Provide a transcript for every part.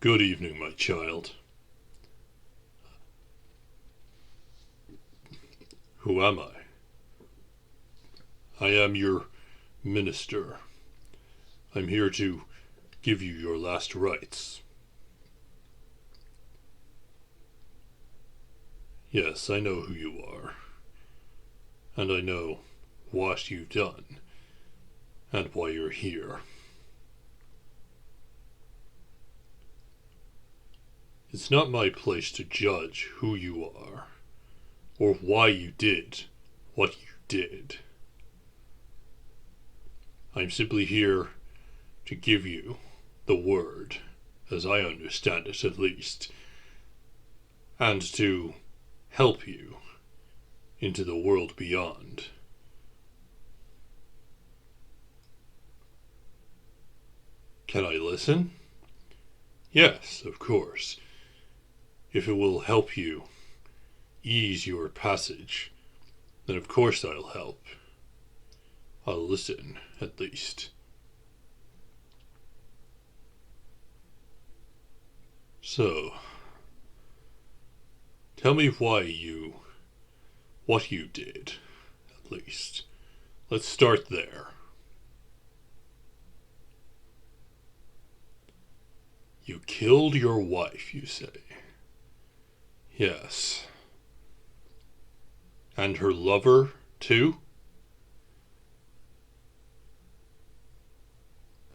Good evening, my child. Who am I? I am your minister. I'm here to give you your last rites. Yes, I know who you are. And I know what you've done and why you're here. It's not my place to judge who you are or why you did what you did. I'm simply here to give you the word, as I understand it at least, and to help you into the world beyond. Can I listen? Yes, of course. If it will help you ease your passage, then of course I'll help. I'll listen, at least. So, tell me what you did, at least. Let's start there. You killed your wife, you say? Yes. And her lover, too?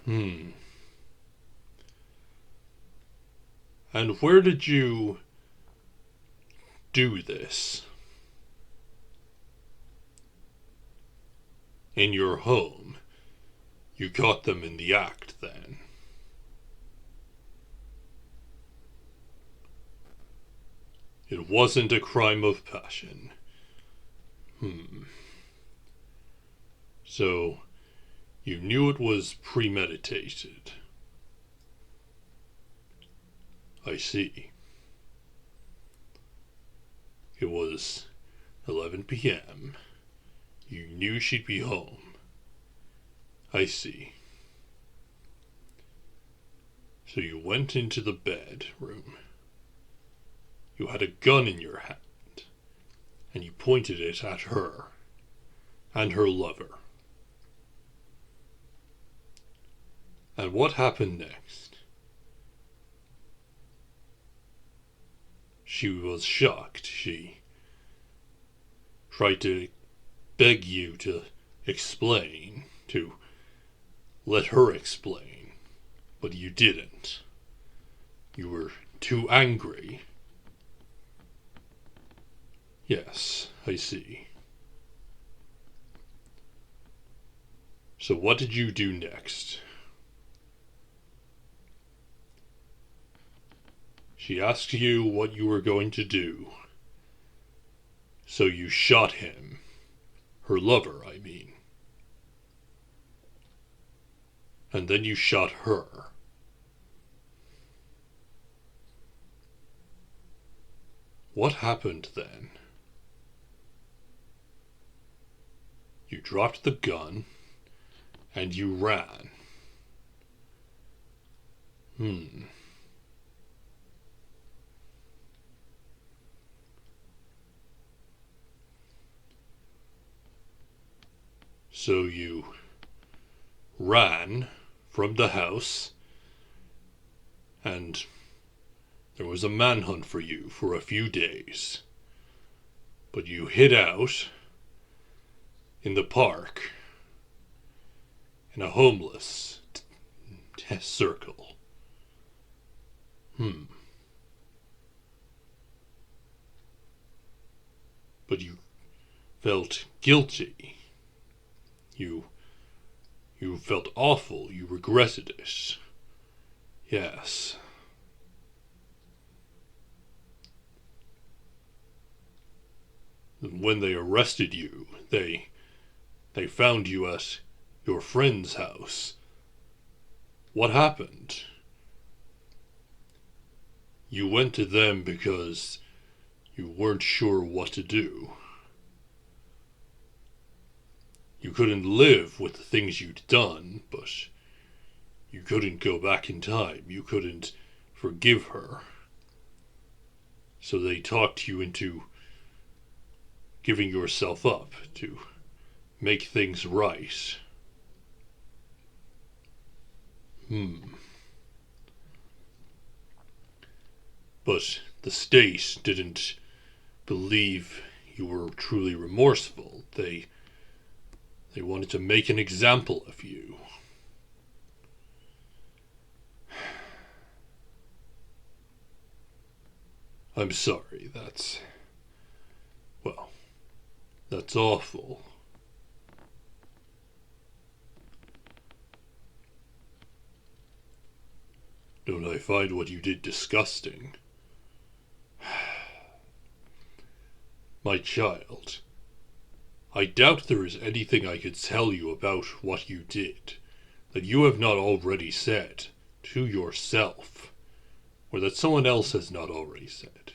And where did you do this? In your home. You caught them in the act, then. It wasn't a crime of passion. So, you knew it was premeditated. I see. It was 11 p.m. You knew she'd be home. I see. So you went into the bedroom. You had a gun in your hand, and you pointed it at her and her lover. And what happened next? She was shocked. She tried to beg you to explain, to let her explain, but you didn't. You were too angry. Yes, I see. So what did you do next? She asked you what you were going to do. So you shot him. Her lover, I mean. And then you shot her. What happened then? You dropped the gun, and you ran. So you ran from the house, and there was a manhunt for you for a few days. But you hid out in the park in a homeless circle. But you felt guilty. You felt awful. You regretted it. Yes. And when they arrested you, they found you at your friend's house. What happened? You went to them because you weren't sure what to do. You couldn't live with the things you'd done, but you couldn't go back in time. You couldn't forgive her. So they talked you into giving yourself up to make things right. But the state didn't believe you were truly remorseful. They wanted to make an example of you. I'm sorry, that's awful. Don't I find what you did disgusting? My child, I doubt there is anything I could tell you about what you did that you have not already said to yourself, or that someone else has not already said.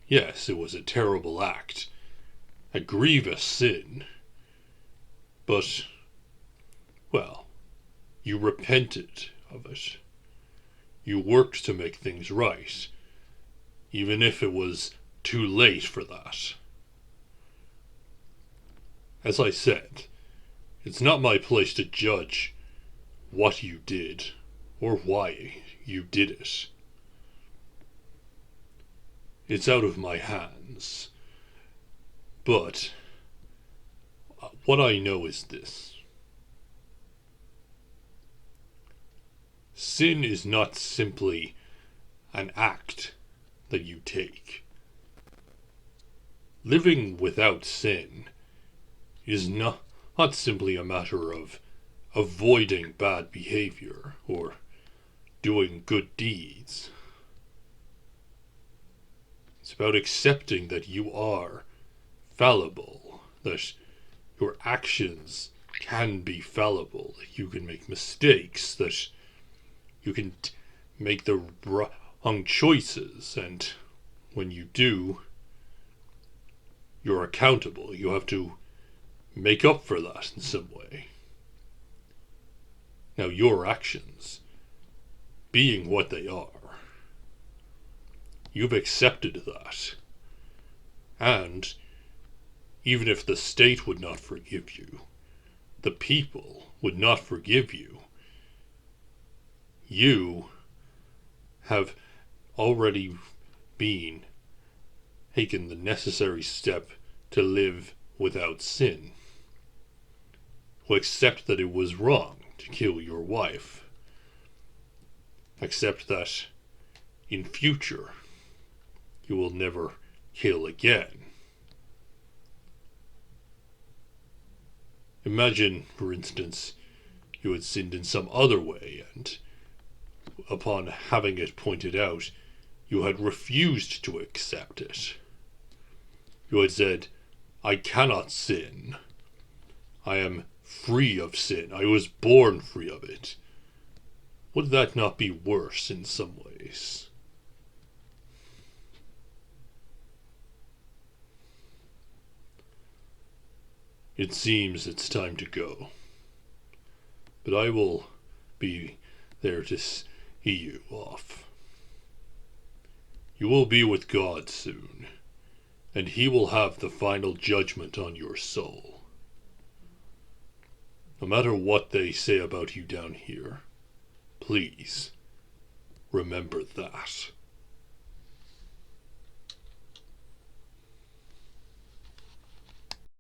Yes, it was a terrible act, a grievous sin, but, well, you repented of it. You worked to make things right, even if it was too late for that. As I said, it's not my place to judge what you did or why you did it. It's out of my hands. But what I know is this. Sin is not simply an act that you take. Living without sin is not simply a matter of avoiding bad behavior or doing good deeds. It's about accepting that you are fallible, that your actions can be fallible, that you can make mistakes, that you can make the wrong choices, and when you do, you're accountable. You have to make up for that in some way. Now, your actions, being what they are, you've accepted that. And even if the state would not forgive you, the people would not forgive you, you have already taken the necessary step to live without sin. To accept that it was wrong to kill your wife. Accept that in future you will never kill again. Imagine, for instance, you had sinned in some other way, and upon having it pointed out, you had refused to accept it. You had said, I cannot sin. I am free of sin. I was born free of it. Would that not be worse in some ways? It seems it's time to go. But I will be there to see you off. You will be with God soon, and He will have the final judgment on your soul. No matter what they say about you down here, please remember that.